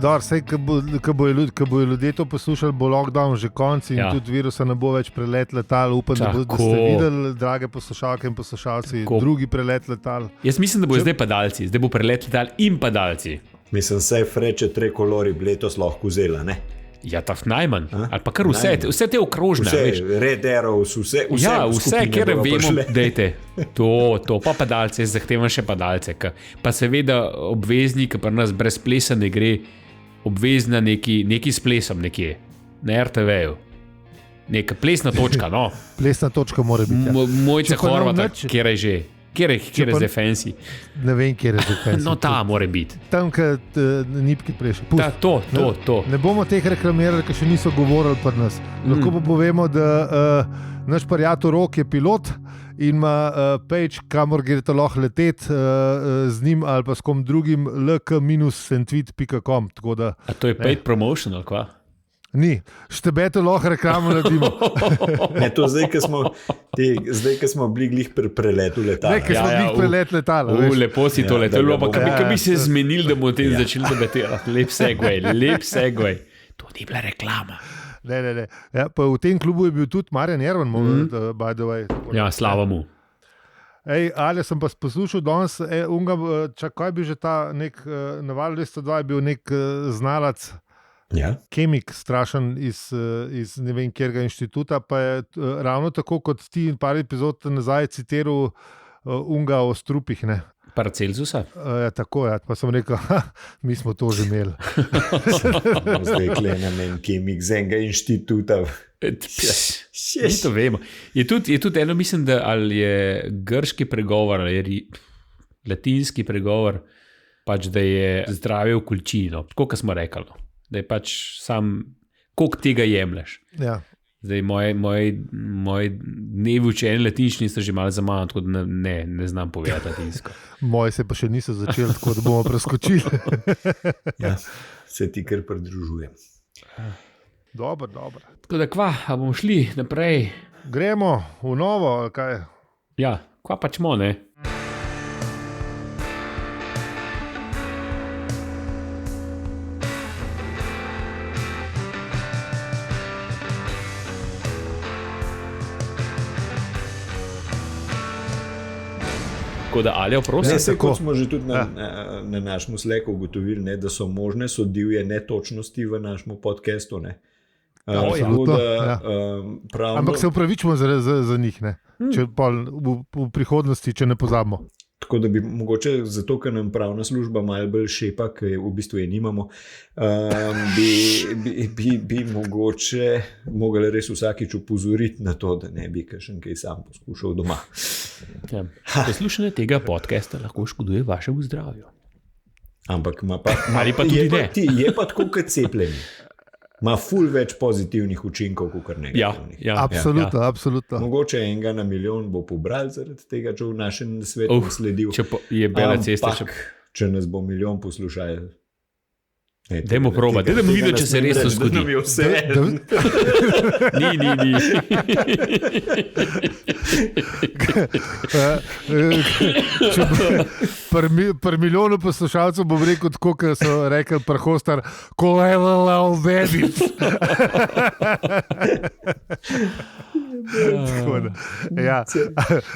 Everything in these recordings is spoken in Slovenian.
Sej, ko bojo ljudje to poslušali, bo lockdown že konc in tudi virusa ne bo več prelet letal. Upam, da ste videli, drage poslušalke in poslušalci, drugi prelet letal. Jaz mislim, da bo zdaj padalci. Zdaj bo prelet letal in padalci. Mislim, sej freče trikolori bi letos lahko vzela, ne? Ja, tak najmanj. Ali pa kar vse te okrožne. Vse, Red Arrows, vse kjer vemo, dejte. To pa padalce, zahtevam še padalce. Pa seveda obvezni, ki pri nas brez plesa ne gre, obvezna neki s plesom nekje, na RTV-ju. Neka plesna točka, no. Plesna točka mora biti. Mojce Horvata, kjer je že. Kjer je zdaj fancy? Ne vem, kjer je zdaj fancy. No, ta mora biti. Tam, kad nipki prejši. To. Ne bomo teh reklamirali, ker še niso govorili pri nas. Lahko pa povemo, da naš prijatelj Rok je pilot in ima page, kamor greste lahko leteti z njim ali pa s kom drugim, lk-sentweet.com. A to je paid promotion ali kva? Ni, štebete lahko reklamo naredimo. Ne, to zdaj, ko smo bili glih pri preletu letala. Ne, ko smo bili prelet letala. Lepo si to letalo, pa kaj bi se zmenili, da bomo tem začeli debatirati. Lep segway. To ni bila reklama. Ne. Ja, pa v tem klubu je bil tudi Marjan Erman, by the way. Ja, slava mu. Ali sem pa poslušal danes, kaj bi že ta nek Naval 202 je bil nek znalac, kemik strašen iz ne vem kjerega inštituta, pa je ravno tako kot ti in par epizod nazaj citiral unga o strupih, ne? Paracelsusa? Tako, pa sem rekel, mi smo to že imeli. Zdaj klenem en kemik z enega inštituta. Mi to vemo. Je tudi eno, mislim, da ali je grški pregovor, ali je latinski pregovor, pač da je zdravje v količini, tako kot smo rekli. Da je pač sam, koliko tega jemlješ. Ja. Zdaj, moji dnevi učenja latinščine so že malo zaman, tako da ne znam povedati latinsko. Moji se pa še niso začeli, tako da bomo preskočili. Ja, se ti kar pridružujem. Dobro. Tako da a bomo šli naprej? Gremo v novo, kaj? Ja, kva pačmo, ne? Tako da, Aljo, prosim. Kot smo že tudi na našem Slacku ugotovili, ne, da so možne divje netočnosti v našem podcastu. Ampak se upravičimo za njih, ne? Če v prihodnosti, če ne pozabimo. Tako da bi mogoče, zato ker nam pravna služba malo bolj šepa, ker v bistvu je nimamo, bi mogoče mogli res vsakič upozoriti na to, da ne bi kakšen kaj sam poskušal doma. Ja. Poslušanje tega podcasta lahko škoduje vašemu zdravju. Ampak ali pa tudi ne. Je pa tako kot cepljenje. Ima ful več pozitivnih učinkov, kot negativnih. Ja, absolutno. Mogoče enega na milijon bo pobral zaradi tega, če v našem svetu sledil. Če je bela cesta. Če nas bo milijon poslušal. Dajmo probati, da bomo videli, če se res to zgodi. Da mi je vse. Ni. Pri milijonu poslušalcev bom rekel tako, kot so rekli pri Hostar, kolela uvedit.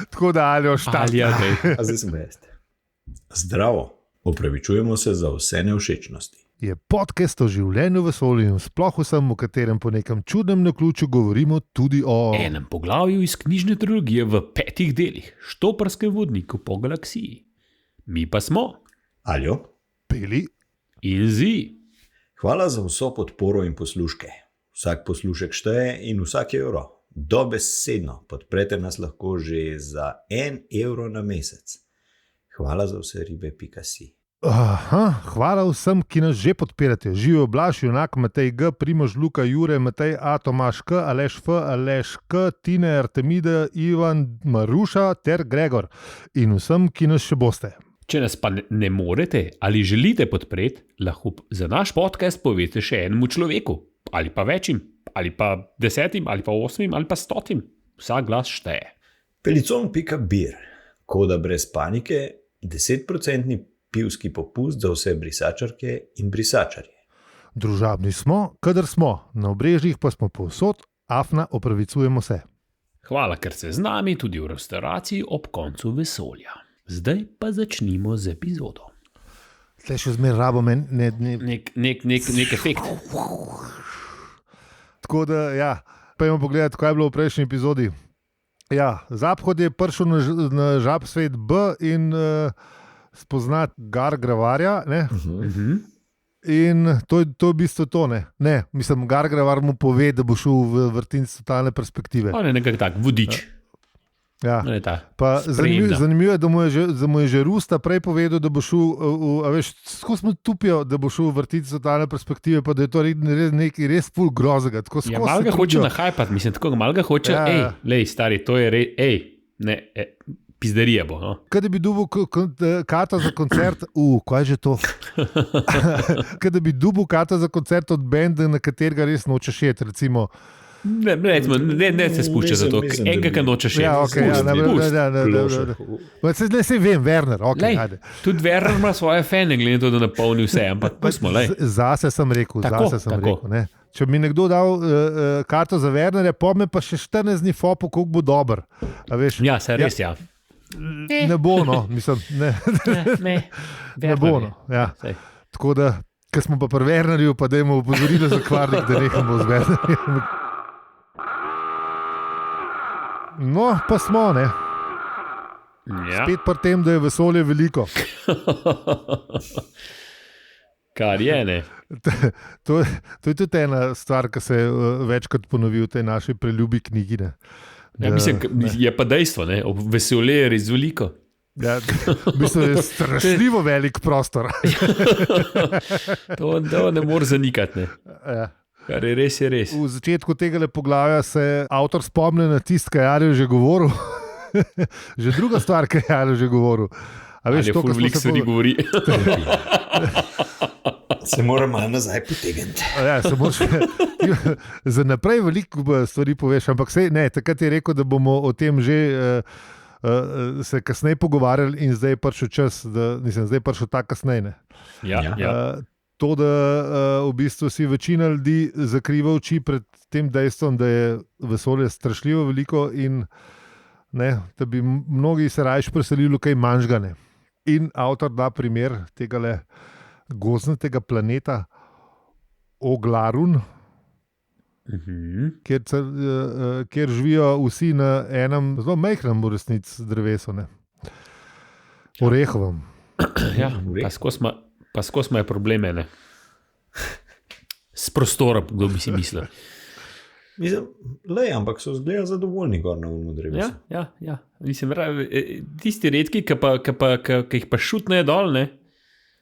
Tako da, Aljo, štart. Zdaj sem vest. Zdravo, opravičujemo se za vse nevšečnosti. Je podcast o življenju v vesolju in sploh vsem, v katerem po nekem čudnem naključju govorimo tudi o enem poglavju iz knjižne trilogije v 5 delih, Štoprskem vodniku po galaksiji. Mi pa smo Aljo, Peli in Zi. Hvala za vso podporo in posluške. Vsak poslušek šteje in vsak evro. Dobesedno podprete nas lahko že za 1 evro na mesec. Hvala za vse ribe.si. Hvala vsem, ki nas že podpirate. Živijo Blaž, Junak, Matej G, Primož, Luka, Jure, Matej A, Tomaš K, Aleš F, Aleš K, Tine, Artemide, Ivan, Maruša ter Gregor. In vsem, ki nas še boste. Če nas pa ne morete ali želite podpreti, lahko za naš podcast poveste še enemu človeku, ali pa večjim, ali pa 10, ali pa 8, ali pa 100. Vsak glas šteje. Pelicon.bir, koda brez panike, 10% pivski popust za vse brisačarke in brisačarje. Družabni smo, kadar smo, na obrežjih pa smo povsod, afna, opravičujemo se. Hvala, ker ste z nami tudi v restauraciji ob koncu vesolja. Zdaj pa začnimo z epizodo. Tle še zmeraj rabo Nek efekt. Tako da, ja, pojmo pogledati, kaj je bilo v prejšnji epizodi. Ja, Zaphod je prišel na žab svet B in spoznati Gargravarja, ne? In to je v bistvu to, ne? Ne, mislim, Gargravar mu pove, da bo šel v vrtinec totalne perspektive. On je nekako tak, vodič. Ja. Pa zanimivo je, da mu je že Rusta prej povedal, da bo šel, skozi smo tupijo, da bo šel v vrtinec totalne perspektive, pa da je to nekaj res ful grozega. Ja, malo ga hoče nahajpati, mislim, tako malo ga hoče, lej, stari, to je pizderija bo. No? Kaj da bi dubil karto za koncert, kaj je že to? Kaj da bi dubil karto za koncert od benda, na katerega res nočeš jeti, recimo. Ne se spušča za to, enega nočeš jeti. Ne se vem, Werner. Okay, tudi Werner ima svoje fane, glede to, da napolni vse, ampak pustimo. Zase sem rekel, ne. Če bi mi nekdo dal karto za Wernerja, pa me pa še 14 dni fopo, koliko bo dober. Ja, se res, ja. Ne bo, no, mislim, ne bo, no, ja. Tako da, ko smo pa pri Wernerju, pa dajmo opozorili za kvarnik, da nehamo z Wernerjem. No, pa smo, ne. Ja. Spet pri tem, da je vesolje veliko. Kar je, ne. To je tudi ena stvar, ki se večkrat ponovi v tej naši preljubi knjigi, ne. Ja, mislim, je pa dejstvo, ne? Vesolje je res veliko. Ja, v bistvu je strašljivo velik prostor. To ne more zanikati. Ne? Ja. Kar je res, je res. V začetku tega poglavja se avtor spomne na tisto, kar je Jarjo že govoril. Že druga stvar, kar je Jarjo že govoril. A veš, to, kar veliko stvari govori. Se moram malo nazaj potegniti. Ja, za naprej veliko stvari poveš, ampak takrat je rekel, da bomo o tem že se kasneje pogovarjali in zdaj je prišel čas, zdaj je prišel ta kasneje. Ja. To, da v bistvu si večina ljudi zakriva oči pred tem dejstvom, da je vesolje strašljivo veliko in da bi mnogi se rajš preselili v kaj manjšega. In avtor da primer tega gozdnatega planeta Oglarun, kjer živijo vsi na enem zelo majhnem v resnici drevesu, orehovem. Ja, pa skozi imajo probleme, ne. S prostorom, kdo bi si mislil. Mislim, ampak so zgleda zadovoljni gor na umu drevesu. Ja. Mislim, tisti redki, ki jih pa šutnejo dol, ne.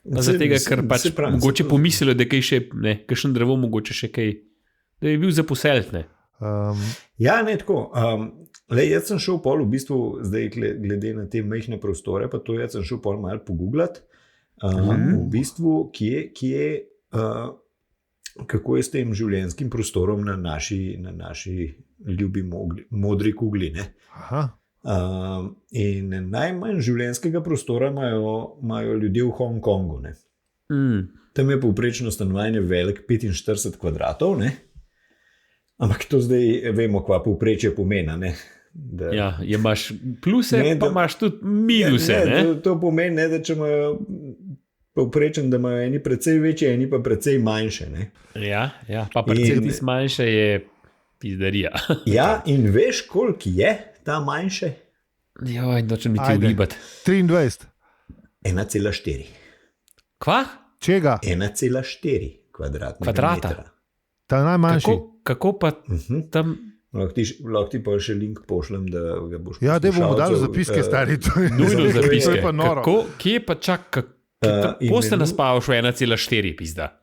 Zato, ker pač mogoče pomislijo, da je še kakšen drevo, mogoče še kaj, da je bil za poseliti. Ja, ne tako. Jaz sem šel pol v bistvu, zdaj glede na te majhne prostore, pa to jaz sem šel pol malo pogooglati, v bistvu, kako je s tem življenjskim prostorom na naši ljubi modri kugli. Aha. In najmanj življenjskega prostora imajo ljudje v Hongkongu. Tam je povprečno stanovanje velik 45 kvadratov, ampak to zdaj vemo, kva povprečje pomeni. Ja, imaš pluse, pa imaš tudi minuse. To pomeni, da če imajo povprečen, da imajo eni precej večje, eni pa precej manjše. Ja, pa precej manjše je pizdarija. Ja, in veš, koliko je ta manjše? Joj, nočem mi ti ugibati. 23. 1,4. Kva? Čega? 1,4 kvadratnega metra. Ta najmanjši. Kako pa tam... Lahko ti pa še link pošljem, da ga boš poslušal. Ja, da bomo dali zapiske, stari. Nujno zapiske. To je pa noro. Kje pa kako ste naspavaš v 1,4 pizda?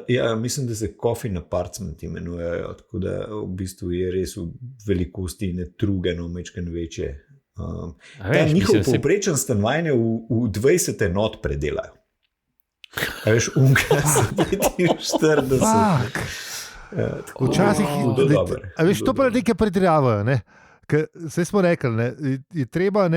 Ja, mislim, da se coffin apartment imenujejo, tako da v bistvu je res v velikosti netrugeno, mečken večje. Njihov povprečen stanovanje v 20 enot predelajo. A veš, unka za 45. Včasih a veš, to pa nekaj pretiravajo, ne? Saj smo rekli, je treba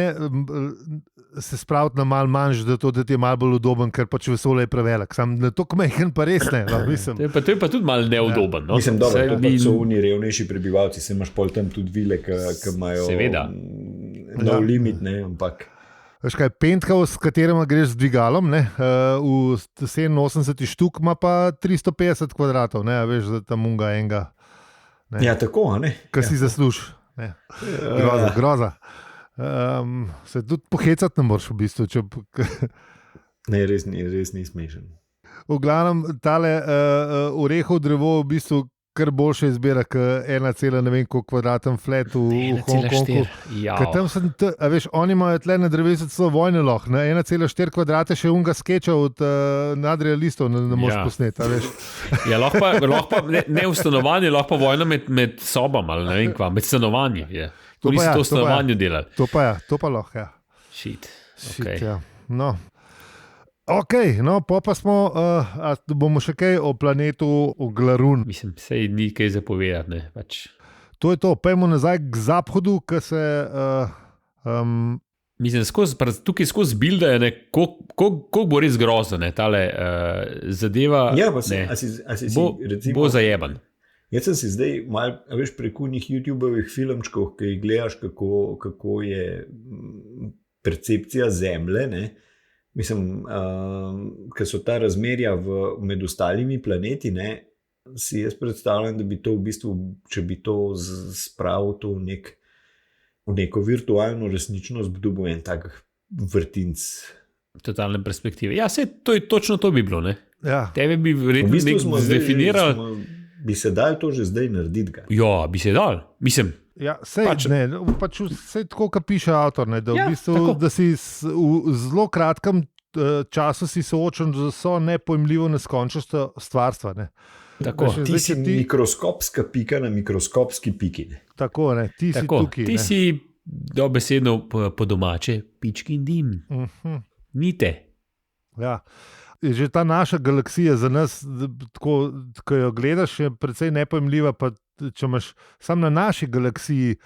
se spraviti na malo manj, da ti je malo bolj udoben, ker pač vesolje je prevelik. Sam na to kmehen pa res ne. Mislim. To je pa tudi malo neudoben. No? Mislim, dobro, so oni revnejši prebivalci, se imaš pol tam tudi vile, ki imajo nov limit, ne, ampak... Veš kaj, penthouse, s katerim greš z dvigalom, ne, v 87 štuk ima pa 350 kvadratov, ne, veš, za tam unga enega. Ne. Ja, tako, a ne? Kaj si zasluž. Ne. Groza. Se tudi pohecati ne moreš v bistvu. Ne, res ni smešen. V glavnem, tale orehov drevo v bistvu kar boljše izbira, kot 1,9 kvadraten flat v Hongkongu. Veš, oni imajo tle na drevesu celo vojne loh, 1,4 kvadrate še unga skeča od nadrealistov ne moreš posneti. Ja, lahko pa ne v stanovanju, lahko pa vojna med sobami ali ne vem kva, med stanovanji. Oni so to v stanovanju delali. To pa lahko, ja. Shit, ja. No. Ok, no, pa smo, bomo še kaj o planetu Glarun. Mislim, sej ni kaj zapovedati, ne, pač. To je to, pojmo nazaj k Zaphodu, ki se... Mislim, tukaj skozi bildajo, ne, koliko bo res grozno, ne, tale zadeva, ja, pa bo zajeban. Jaz sem si zdaj malo, veš, preko njih YouTube-ovih filmčkov, ki jih gledaš, kako je percepcija Zemlje, ne. Mislim, ker so ta razmerja med ostalimi planeti, ne, si jaz predstavljam, da bi to v bistvu, če bi to spravil to v neko virtualno resničnost, bi dobil en tak vrtinc. Totalne perspektive. Ja, točno to bi bilo, ne? Ja. Tebe bi verjetno zdefiniral. Bi se dal to že zdaj narediti ga? Ja, bi se dal. Mislim... Ja, sej tako, kot piše avtor, ne, da, v bistvu, da si v zelo kratkem času si soočen z vso nepojmljivo neskončnostjo stvarstva. Ne. Tako, ti si mikroskopska pika na mikroskopski piki. Ne. Tako, ne, ti si tukaj. Ti si dobesedno po domače pički in dim. Nite. Ja. Že ta naša galaksija za nas, tako, ko jo gledaš, je precej nepojmljiva, pa če imaš sam na naši galaksiji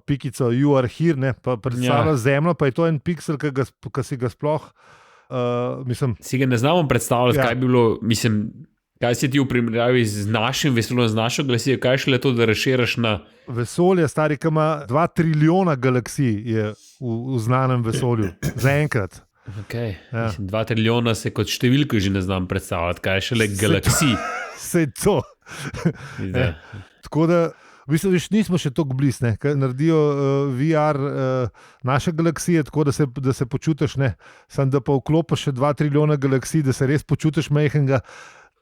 pikico You Are Here, ne, pa predstavljaš Zemljo, pa je to en piksel, ki si ga sploh mislim... Si ga ne znamo predstavljati, kaj bi bilo, mislim, kaj si ti v primerjavi z našim vesoljem, z našo galaksijo, kaj je šele to, da razširaš na... Vesolje, stari, ki ima 2 trilijona galaksij je v znanem vesolju, zaenkrat. Okay. Ja. 2 trilijona se kot številko že ne znam predstavljati, kaj je šele galaksij. Sej to. Tako da, v bistvu, nismo še toliko blizu, ker naredijo VR naše galaksije, tako da se počutiš, ne, samo da pa vklopiš še 2 trilijona galaksij, da se res počutiš majhnega,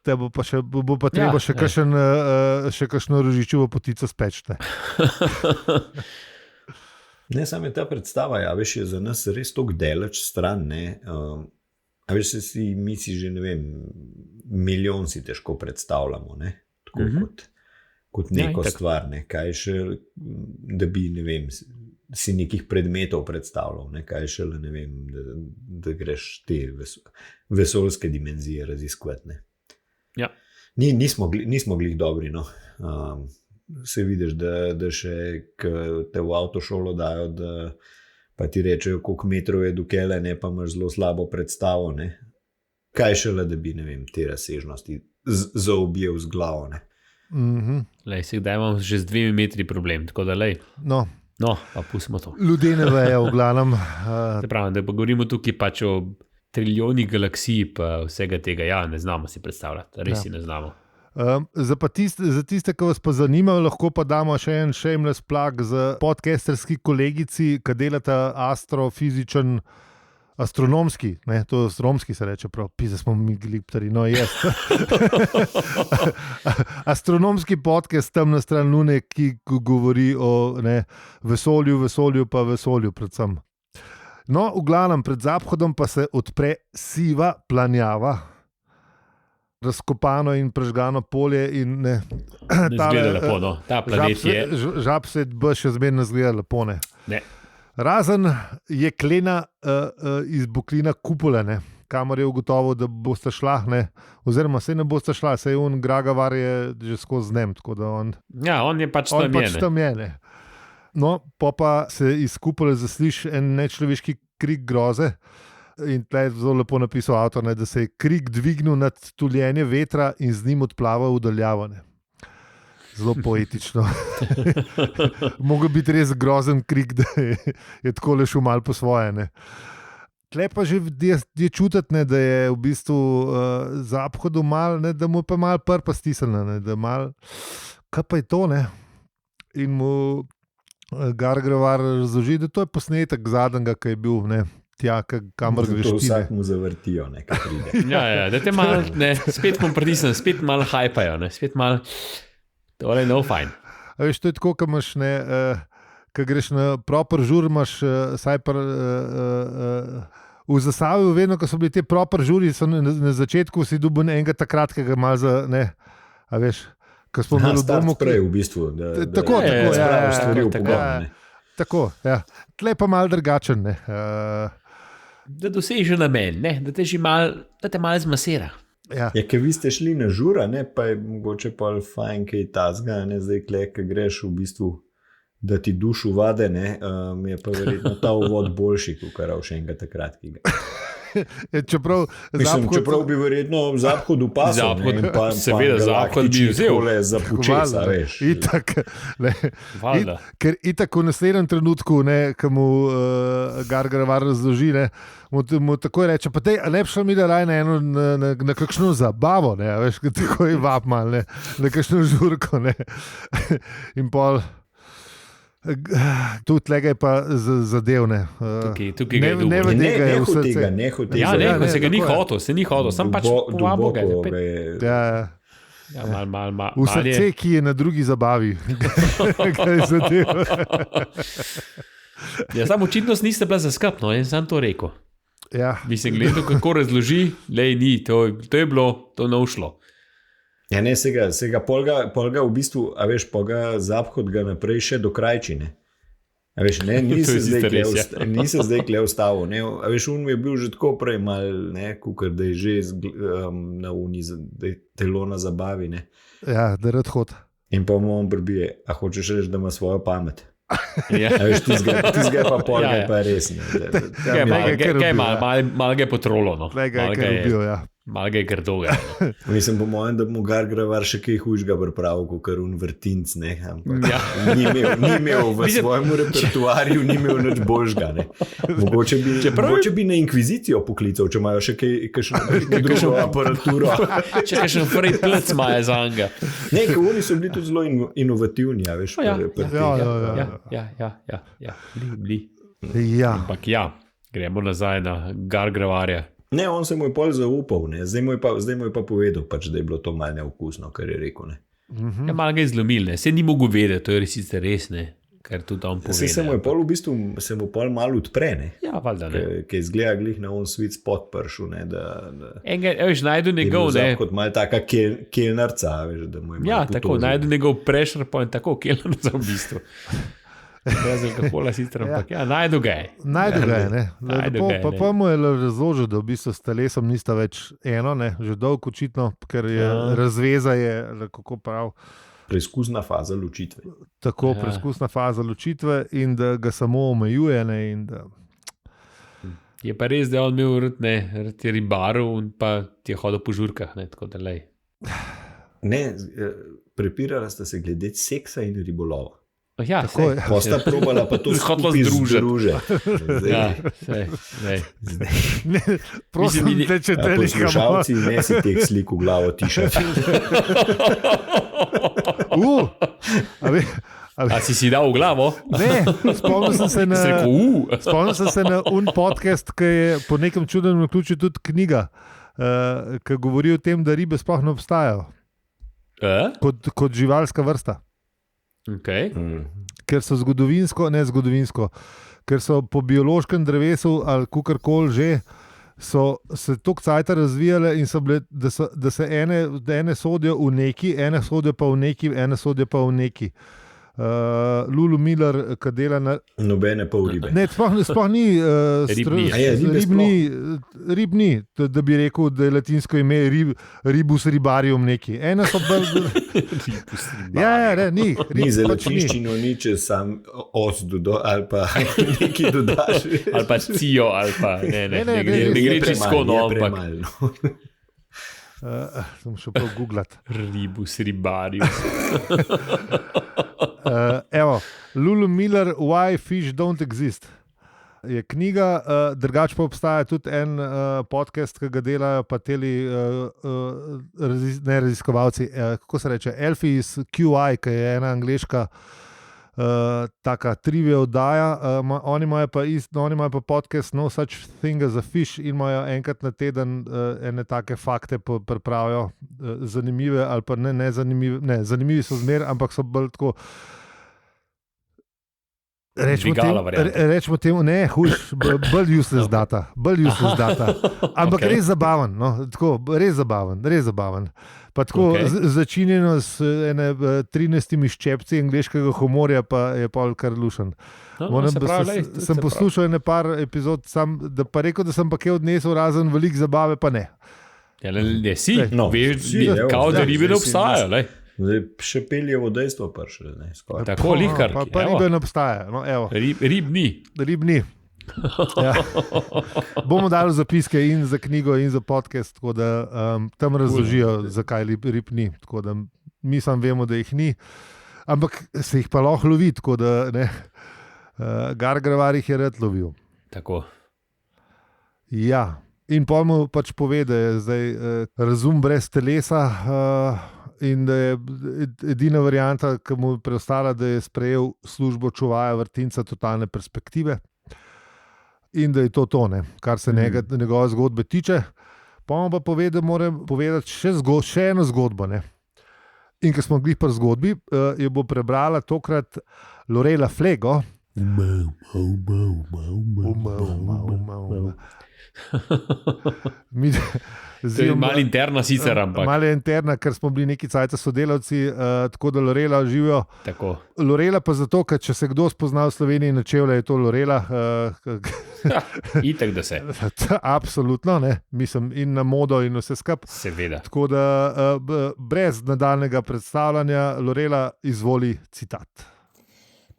te bo pa treba še kakšno rožičevo potico speči. Ne, samo je ta predstava, ja, veš, je za nas res toliko daleč stran, ne. A veš, mi si že, ne vem, milijon si težko predstavljamo, ne, tako kot neko stvar, ne, kaj še, da bi, ne vem, si nekih predmetov predstavljal, ne, kaj še, ne vem, da greš te vesoljske dimenzije raziskovati, ne. Ja. Nismo glih dobri, no. Se vidiš, da še te v avtošolo dajo, da pa ti rečejo, koliko metrov je do kele, ne, pa imaš zelo slabo predstavo, ne. Kaj šele, da bi, ne vem, te razsežnosti zaobjel z glavo, ne. Lej, sedaj imam že z 2 metri problem, tako da lej. No, pa pustimo to. Ljudje ne vejo, v glavnem. Se pravi, da pa govorimo tukaj pač o trilijonih galaksij, pa vsega tega, ja, ne znamo si predstavljati, res si ne znamo. Za tiste, ki vas pa zanimajo, lahko pa damo še en shameless plug z podcasterski kolegici, ki delata astrofizičen, astronomski, ne, to astronomski se reče prav, pisa smo mi gliptari, no jaz. Astronomski podcast tam na stran Lune, ki govori o vesolju pa vesolju predvsem. No, v glavnem, pred Zaphodom pa se odpre siva planjava, razkopano in prežgano polje in ne. Zgleda lepo, no. Ta planet je... Žab se še zmerno zgleda lepo, ne. Ne. Razen jeklena izbuklina kupole, ne, kamor je ugotovil, da boste šla, ne, oziroma se ne boste šla, saj on Gragavar je že skozi njem, tako da on... Ja, on je pač tam je, ne. No, pa se iz kupole zasliši en nečloveški krik groze. In tle je zelo lepo napisal avtor, da se je krik dvignil nad tuljenje vetra in z njim odplaval v daljavo. Zelo poetično. Mogoče biti res grozen krik, da je tako le šel malo po svoje. Ne. Tle pa že je čutiti, da je v bistvu Zaphodu mal, ne, da mu je pa malo prpa stisnjena, da mal, kaj pa je to, ne? In mu Gargravar razloži, da to je posnetek zadnjega, ki je bil, ne, tja, kamor greš ti. Vsak mu zavrtijo, nekaj pride. Ja, da te malo, spet mu pritisnem, spet malo hajpajo, spet malo, torej no fajn. A veš, to je tako, ko imaš, ko greš na proper žur, imaš saj v Zasavju, vedno, ko so bili te proper žuri, so na začetku si dobil enega takrat, ki ga malo za, ne, a veš, ko smo imeli v domu. Prej v bistvu. Tako, ja. Tako, ja. Tle pa malo drugačen, ne. Da doseže namen, da te že malo zmasira. Ja, ker vi ste šli na žura, pa je mogoče pa fajn, kaj tazga, zdaj kle, ker greš v bistvu, da ti dušu vade, mi je pa verjetno ta uvod boljši, kot kar še enega takrat, ki ga. Čeprav bi verjetno Zaphod upasal. Seveda, Zaphod bi vzel. Za počesa, veš. Ker itak v naslednjem trenutku, ko mu Gargravar razloži, mu takoj reče, pa tej, lepša mi da raj na kakšno zabavo, veš, tako je vab mal, na kakšno žurko, in pol. Tu tlega je pa zadevne. Tukaj ga je dugo. Ne, se ga ni hotel, sam pač povabo ga je. V srce, ki je na drugi zabavi. Kaj je zadev. Sam očitnost niste bila zaskrbno, en sam to rekel. Ja. Mislim, gledal, kako razloži, ni, to je bilo, to ne ušlo. Ja, ne, se ga polga v bistvu, a veš, polga Zaphod ga naprej še do krajčine. A veš, nisi zdaj kle ustavil, a veš, on je bil že tako prej mal, kukar, da je že na uni, da je telo na zabavi, Ja, da rad hod. In pa mu on prbije, a hočeš reči, da ima svojo pamet. A veš, tizga pa polga pa res. Mal ga je potrolo, no. Tlega je kar ubil, ja. Malo ga je grdoga. Mislim, po mojem, da mu Gargravar še kaj hujšega pripravil, kot un vrtinc, Ja. Ni imel v svojem repertoarju, ni imel nič božga, Mogoče bi na inkvizicijo poklical, če imajo še kakšno drugo aparaturo. Če kakšen frej plec imajo za anga. Ne, ker oni so bili tudi zelo inovativni, a veš. Ja. Bili. Ja. Ampak ja, gremo nazaj na Gargravarja. Ne, on se mu je pol zaupal, zdaj mu je pa povedal, pač, da je bilo to malo neokusno, kar je rekel. Ja, malo ga je zlomil, se ni mogel vedeti, to je sicer res, kar tudi on pove. Se mu je pol v bistvu, se mu pol malo odpre, Ja, valjda, Ker izgleda glih na on sweet spot pršel, veš, najdu njegov, kot malo taka kelnarca, veš, da mu je malo ja, tako, najdu njegov pressure point, tako kelnarca v bistvu. Brez alkohola sicer, ampak ja, najdu ga je. Pa mu je razložil, da v bistvu s telesom nista več eno, že dolgo očitno, ker je razveza je, kako prav. Preizkusna faza ločitve. Tako, preizkusna faza ločitve in da ga samo omejuje. In da... Je pa res, da je on imel rad je ribarov in pa ti je hodil po žurkah, tako da lej. Ne, prepirala sta se glede seksa in ribolova. Ja, posta probala pa to skupaj združiti. Ja, prosim, da če te liška poslušalci, ne si teh slik v glavo tišati. A si dal v glavo? Ne, spomnil sem se na un podcast, ki je po nekem čudnem naključju tudi knjiga, ki govori o tem, da ribe sploh ne obstajajo. Kot živalska vrsta. Okay. Ker so zgodovinsko, ker so po biološkem drevesu ali kakorkoli že, so se toliko cajta razvijale in so bile, da se ene sodijo v neki, ene sodijo pa v neki, ene sodijo pa v neki. Lulu Miller, ki dela na. Nobene pol ribe. Ne, sploh ni ribni, da bi rekel, da je latinsko ime ribus ribarium neki. Ena so bolj. Ni za latinščino nič, sam os dodo ali pa nekaj dodaš. Ali pa cijo, ali pa ne gre čisto, ampak. Sem šel pa googlat. Ribus ribarium. Evo, Lulu Miller, Why Fish Don't Exist. Je knjiga, drugače pa obstaja tudi en podcast, ki ga delajo pa teli raziskovalci, kako se reče, Elfi iz QI, ki je ena angleška taka trivia oddaja, oni imajo pa podcast No Such Thing as a Fish in imajo enkrat na teden ene take fakte pripravijo, zanimive ali pa ne zanimive, ne, zanimivi so zmer, ampak so bolj tako rečemo temu, ne, bolj useless data, ampak okay. Res zabaven, no, tako, res zabaven. Pa tako začinjeno s 13 ščepci angleškega humorja, pa je pa kar lušen. Sem poslušal ene par epizod, da pa rekel, da sem pa kaj odnesel razen veliko zabave, pa ne. Ja, ne, si, kao da ribe ne obstajajo, Zdaj, še peljevo dejstvo prišlo. Tako lihkar. Pa ribe ne obstaja. No, Rib ni. Ja. Bomo dali zapiske in za knjigo in za podcast, tako da tam razložijo, zakaj rib ni. Tako da mi sam vemo, da jih ni, ampak se jih pa lahko lovi, tako da ne. Gargravar jih je rad lovil. Tako. Ja, in pol mu pač pove, da je zdaj razum brez telesa, in da je edina varianta, ki mu je preostala, da je sprejel službo čuvaja vrtinca totalne perspektive in da je to, kar se njegove zgodbe tiče. Pa mu pa pove, da mora povedati še eno zgodbo. Ne? In ko smo glih pri zgodbi, jo bo prebrala tokrat Lorela Flego. To je malo interna sicer, ampak. Malo interna, ker smo bili neki cajta sodelavci, tako da Lorela živijo. Tako. Lorela pa zato, ker če se kdo spozna v Sloveniji na čevlje, je to Lorela. Itak da se. Absolutno, ne. Mislim, in na modo in vse skup. Seveda. Tako da brez nadaljnega predstavljanja, Lorela, izvoli citat.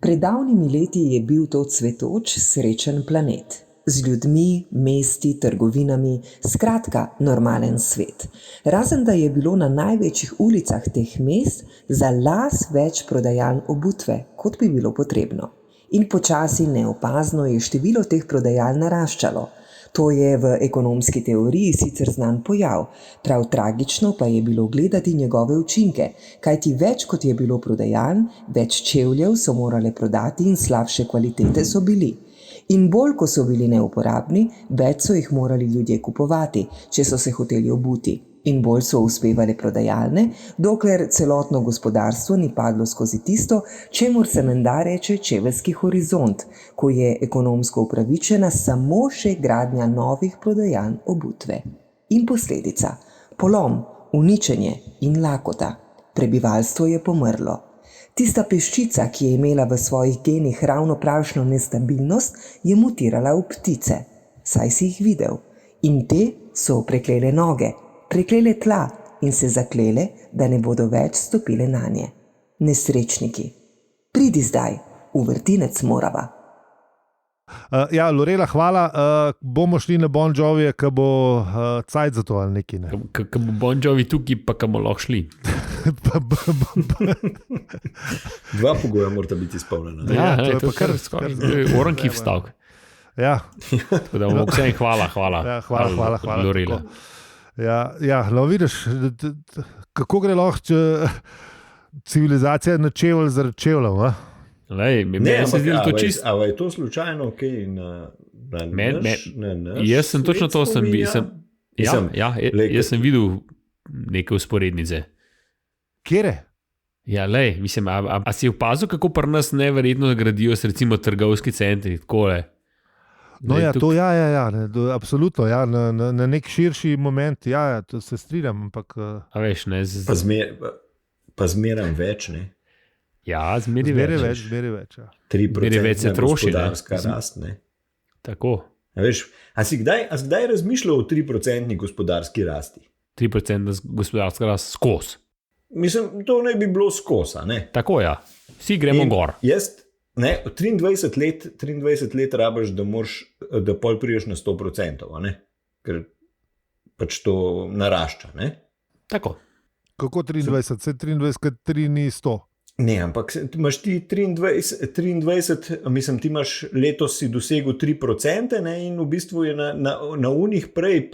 Pred davnimi leti je bil to cvetoč, srečen planet. Z ljudmi, mesti, trgovinami, skratka, normalen svet. Razen da je bilo na največjih ulicah teh mest za las več prodajaln obutve, kot bi bilo potrebno. In počasi neopazno je število teh prodajaln naraščalo. To je v ekonomski teoriji sicer znan pojav, prav tragično pa je bilo gledati njegove učinke, kajti več kot je bilo prodajaln, več čevljev so morale prodati in slabše kvalitete so bili. In bolj, ko so bili neuporabni, več so jih morali ljudje kupovati, če so se hoteli obuti. In bolj so uspevale prodajalne, dokler celotno gospodarstvo ni padlo skozi tisto, čemur se menda reče čeveljski horizont, ko je ekonomsko upravičena samo še gradnja novih prodajaln obutve. In posledica: polom, uničenje in lakota. Prebivalstvo je pomrlo. Tista peščica, ki je imela v svojih genih ravno pravšno nestabilnost, je mutirala v ptice. Saj si jih videl. In te so preklele noge, preklele tla in se zaklele, da ne bodo več stopile nanje. Nesrečniki. Pridi zdaj, v vrtinec morava. Ja, Lorela, hvala. Bomo šli na Bon Jovija, ko bo cajt za to ali neki. Ne? Ko bo Bon Jovi tukaj, pa ko bomo lahko šli. Dva pogoja morata biti izpolnjena. Ja, to je kar skoraj oranki vstavk. Ja. Tako da bomo vsem hvala. Ja, hvala. Lorela. Ja, no vidiš, kako gre lahko civilizacija na čevelj zaradi čevljev, a? Ali je to slučajno kaj na jaz sem točno to jaz sem videl neke usporednice. Kjere? Ja, mislim, a si opazil, kako pri nas neverjetno gradijo se recimo trgovski centri, takole? No ja, to absolutno, ja, na nek širši moment, ja, to se strinjam, ampak. A veš, ne? Pa zmeram več, ne? Ja, zmeri več. Zmeri več. Ja. 3% se troši, gospodarska rast. Ne? Tako. A si kdaj razmišljal o 3% gospodarski rasti? 3% gospodarska rast skozi. Mislim, to ne bi bilo skozi. Tako, ja. Vsi gremo gor. Jaz, 23 let rabiš, da pol priješ na 100%, ker pač to narašča. Tako. Kako 23? Se 23, kad 3 ni 100. Ne, ampak imaš ti 23, mislim, ti imaš letos si dosegel 3%, in v bistvu je na unih prej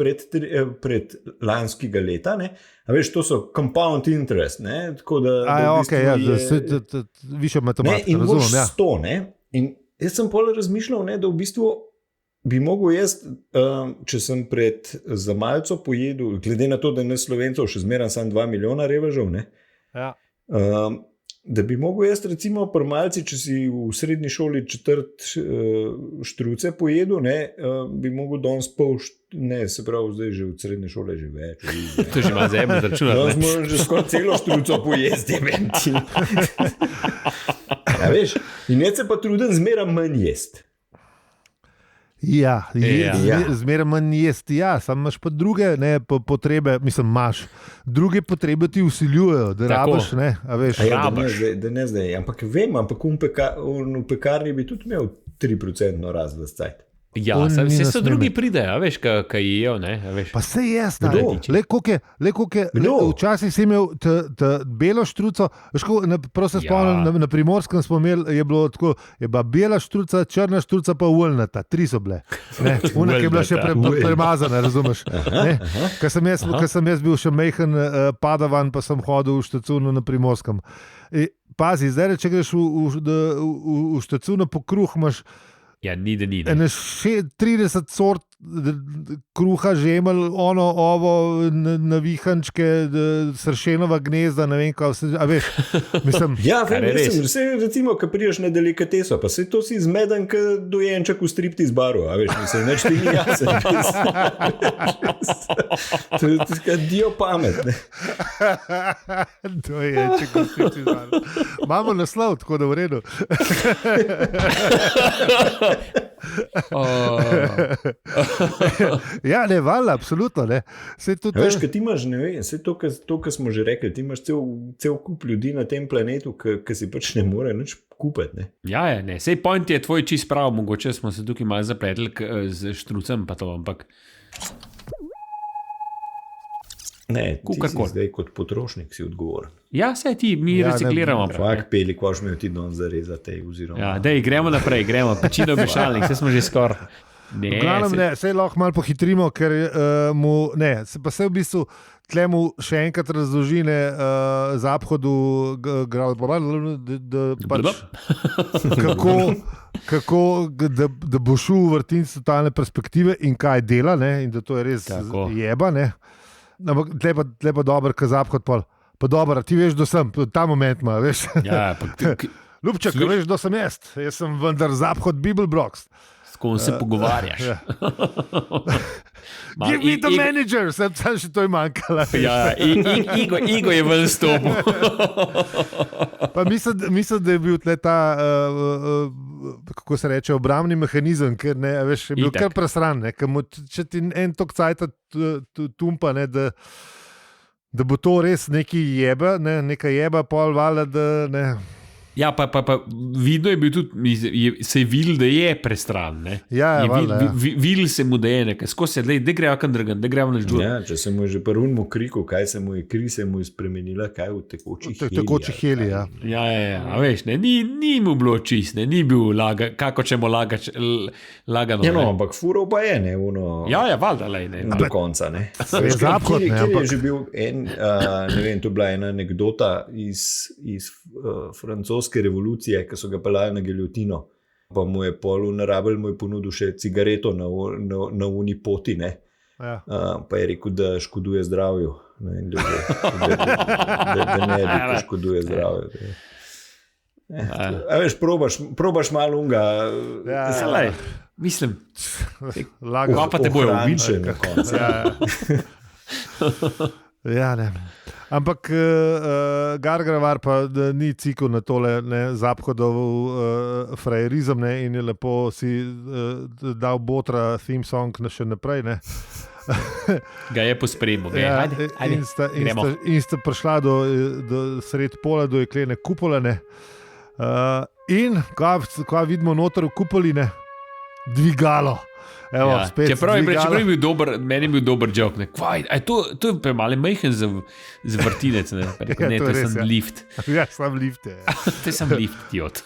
pred lanskega leta, a veš, to so compound interest, tako da više matematika, in razumem. Moš 100, in jaz sem pol razmišljal, da v bistvu bi mogel jaz, če sem pred Zamalco pojedel, glede na to, da je Slovencev še zmeraj samo 2 milijona revežev, da bi mogel jaz recimo pri Malci, če si v srednji šoli četrt štruce pojedel, bi mogel danes pol, se pravi, zdaj že v srednji šoli že več. To že ima zemljo zračunati. Danes moram že skoraj celo štruco pojesti, eventi. Ja, veš, in jaz se pa trudim zmeraj manj jesti. Ja. Zmeraj manj jesti, samo imaš pa druge potrebe, mislim, imaš druge potrebe ti vsiljujejo, da rabiš, a veš. Da ne zdaj, ampak vem, v pekarni bi tudi imel 3% rast v cajt. Ja, vse so drugi pridejo, veš, kaj jejo, veš. Pa se jaz, le koliko je, včasih si imel belo štruco, veš, prav se spomnim, na Primorskem smo imeli, je bilo tako, je bila bela štruca, črna štruca pa uljnata, 3 so bile. Una, ki je bila še premazana, razumeš. Ko sem jaz bil še majhen padavan, pa sem hodil v Štacunu na Primorskem. Pazi, zdaj, če greš v Štacunu po kruh, imaš ja, ni. 30 sort kruha, žemelj, ovo, navihančke, sršenova gnezda, ne vem kaj vse, a veš, mislim. Ja, recimo, ko priješ na delikateso, pa se to si zmeden, ko dojenček v striptiz baru, a veš, mislim, neč ti ni jasen. To je tako dio pamet, ne. Dojenček v striptiz baru. Imamo naslov, tako da v redu. Ja, ne, valjda, absolutno, ne. Veš, kaj ti imaš, ne vem, vse to, kar smo že rekli, ti imaš cel kup ljudi na tem planetu, ki si pač ne more nič kupiti, ne. Ja, ne, sej point je tvoj čist prav, mogoče smo se tukaj malo zapletli z štrucem, pa to, ampak ne, ti si zdaj kot potrošnik si odgovoren. Ja, sej ti, mi recikliramo. Fak, Peli, kvaš me ti don zarezate, oziroma. Ja, dej, gremo naprej, pečino mešalnik, vse smo že skoraj. Sej lahko malo pohitrimo, ker pa se v bistvu tlemu še enkrat razložine zaphodu, kako da bo šel v vrtinec totalne perspektive in kaj dela, in da to je res jeba, ampak tle pa dober, ka zaphod pol. Pa dobro, ti veš, da sem, ta moment ima, veš. Ja, Ljubček, veš, da sem jaz. Jaz sem vendar zaphod Bibelbrox. S kom se pogovarjaš? Give me the manager, sem še to je manjkala. Ja, Igo je ven stopil. Pa mislim, da je bil tle ta, kako se reče, obrambni mehanizem, ker veš, je bil kar presran, če ti en tok cajta tumpa, da bo to res neka jeba pol valjda, da ne. Ja, pa vidno je bil tudi, se je videl, da je prestran, ne? Ja, valjda, videl se mu, da je nekaj, skozi se, da greva kam drugam, da greva naš džur. Ja, če se mu je že prvunmu kriku, kaj se mu je kri, se mu je spremenila, kaj v tekočih heli, ja. Ja, a veš, ne, ni mu bilo čist, ne, ni bil kako ćemo lagano. Ja, no, ampak furo pa je, ne, ono. Ja, valjda, lej, ne. Do konca, ne. Zapchod, ne, ampak. Kjer je že bil ne vem, to je bila ena anekdota iz francoske revolucije, ki so ga peljali na giljotino, pa mu je pol narabelj mu je ponudil še cigareto na uni poti, ne. Ja. Pa je rekel, da škoduje zdravju, ne, da ne bi, ko škoduje zdravju. A veš, probaš malo unga. Ja, mislim, lago. Pa te bojo ubičen. Ja. Ja, ne. Ampak Gargarevar pa ni cikl na tole Zaphodov frajerizem, ne, in je lepo si dal botra theme song še naprej. Ne. Ga je pospremil. Ja, in sta prišla do sred pola, do jeklene kupole. Ne. In ko vidimo noter v kupoli, ne, dvigalo. Evo, ja. Čeprav je bil dober, meni je bil dober jok. To je premalo majhen za vrtinec. Ne, ne, to je sem lift. Ja, sem lift. To je sem lift, idiot.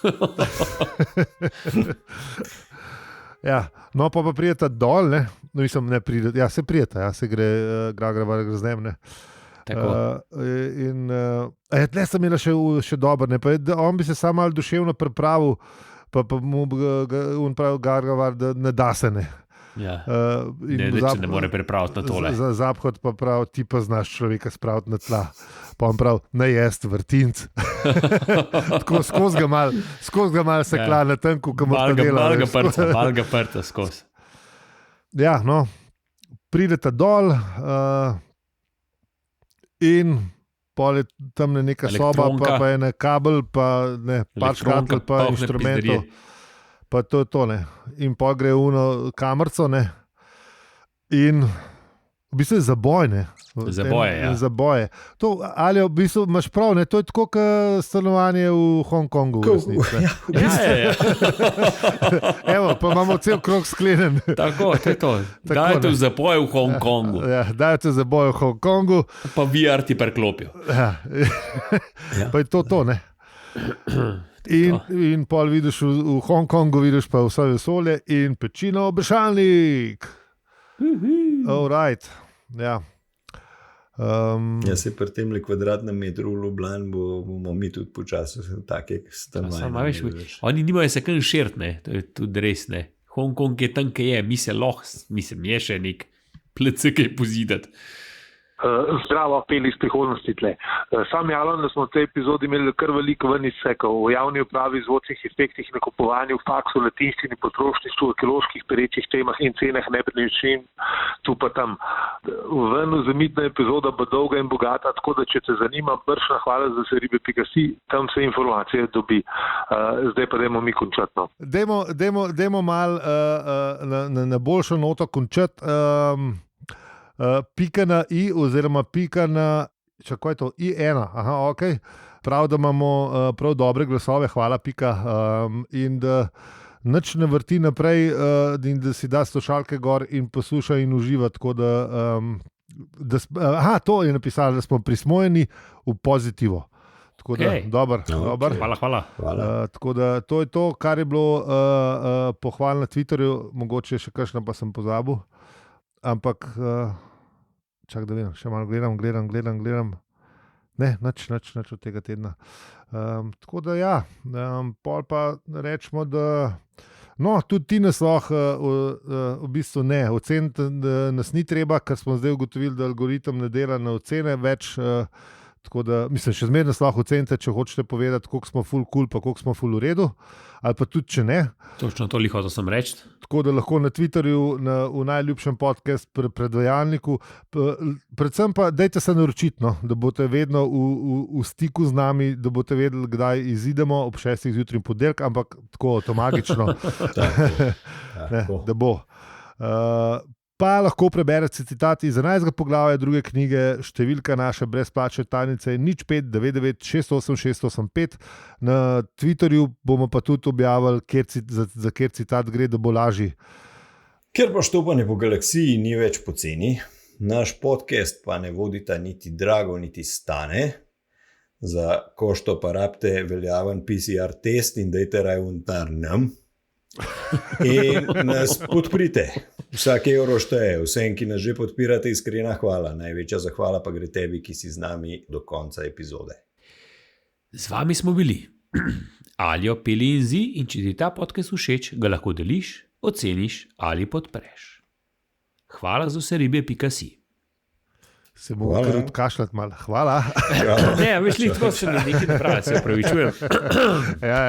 Ja, no pa prijeta dol, ne. No, mislim, ne pride. Ja, se prijeta, ja, se gre Gargarevar z njim, ne. Tle sem imela še dober, ne. Pa on bi se samo malo duševno pripravil, pa mu on pravi Gargarevar, da ne da se, ne. Ja. Ne more pripraviti na tole. Za Zahod pa prav, ti pa znaš človeka spraviti na tla. Pa on prav, ne jest vrtinc. Tako skozi ga mal sekla na tenku, ko mu ta dela. Mal ga prta skozi. Ja, no, prideta dol in pol je tam neka soba, pa je kabel, pa par škatl, pa inštrumentov. Pa to je to, ne. In pa gre v kamerco, ne. In v bistvu je zaboj, ne. Zaboje. To, ali v bistvu imaš prav, ne. To je tako, kot stanovanje v Hongkongu. Ja. Evo, pa imamo cel krog sklenen. Tako, to je to. Dajte v zaboj v Hongkongu. Ja, dajte v zaboj v Hongkongu. Pa VR ti preklopijo. Ja. Pa je to, ne. In pol vidiš v Hongkongu, vidiš pa vse vesolje in pečino obešalnik. All right. Ja. Se pri tem kvadratnem metru v Ljubljani bomo mi tudi počasi take stanovanja. Oni nimajo se kam širt, ne. To je tudi res, ne. Hongkong je tam, kaj je, mi se lahko, mislim, je še nek plece, kaj pozidati. Zdravo, peli iz prihodnosti tle. Sam javljam, da smo v tej epizodi imeli kar veliko ven izsekov o javni upravi, zvočnih efektih, nakupovanju, faksu, latinščini, potrošništvu, ekoloških perečih temah in cenah nepremičnin, tu pa tam. Ven zamitna epizoda bo dolga in bogata, tako da če te zanima, bršna hvala za seribe.si, tam se informacije dobi. Zdaj pa dajmo mi končati. No. Dajmo mal na boljšo noto končati. Pika na i oziroma pika na, čakaj to, i1, aha, ok, prav, da imamo prav dobre glasove, hvala pika, in da nič ne vrti naprej, in da si da slušalke gor in posluša in uživa, tako da, to je napisala, da smo prismojeni v pozitivo. Tako da, dober. Hvala. Tako da, to je to, kar je bilo pohval na Twitterju, mogoče še kakšno pa sem pozabil. Ampak, čak da vem, še malo gledam. Ne, nič od tega tedna. Tako da ja, pol pa rečemo, da no, tudi ti nas lahko v bistvu ne, oceniti nas ni treba, ker smo zdaj ugotovili, da algoritem ne dela na ocene več, tako da, mislim, še zmeraj nas lahko ocenite, če hočete povedati, koliko smo ful cool, pa koliko smo ful v redu, ali pa tudi, če ne. Točno to hotel sem reči. Tako da lahko na Twitterju, v najljubšem podcast predvajalniku, predvsem pa dajte se naročiti, no, da boste vedno v stiku z nami, da boste vedeli, kdaj izidemo ob 6 zjutraj in ponedeljek, ampak tako magično, da bo. Pa lahko preberete citat iz 11. poglavja druge knjige, številka naše brezplačne tajnice je 0599 686 685. Na Twitterju bomo pa tudi objavili, za kjer citat gre, da bo lažji. Ker pa štopanje po galaksiji ni več poceni, naš podcast pa ne vodita niti drago, niti stane. Za košto pa rabite veljaven PCR test in dajte rajvuntar nam. In nas podprite. Vsak evro šteje, vsem, ki nas že podpirate, iskrena hvala. Največja zahvala pa gre tebi, ki si z nami do konca epizode. Z vami smo bili Aljo, Peli in Zi, in če ti ta podcast všeč, ga lahko deliš, oceniš ali podpreš. Hvala za vse ribe.si. Se bomo kar odkašljati malo. Hvala. Ne, veš li, tako se nekaj ne pravi, se opravičujem. Ja.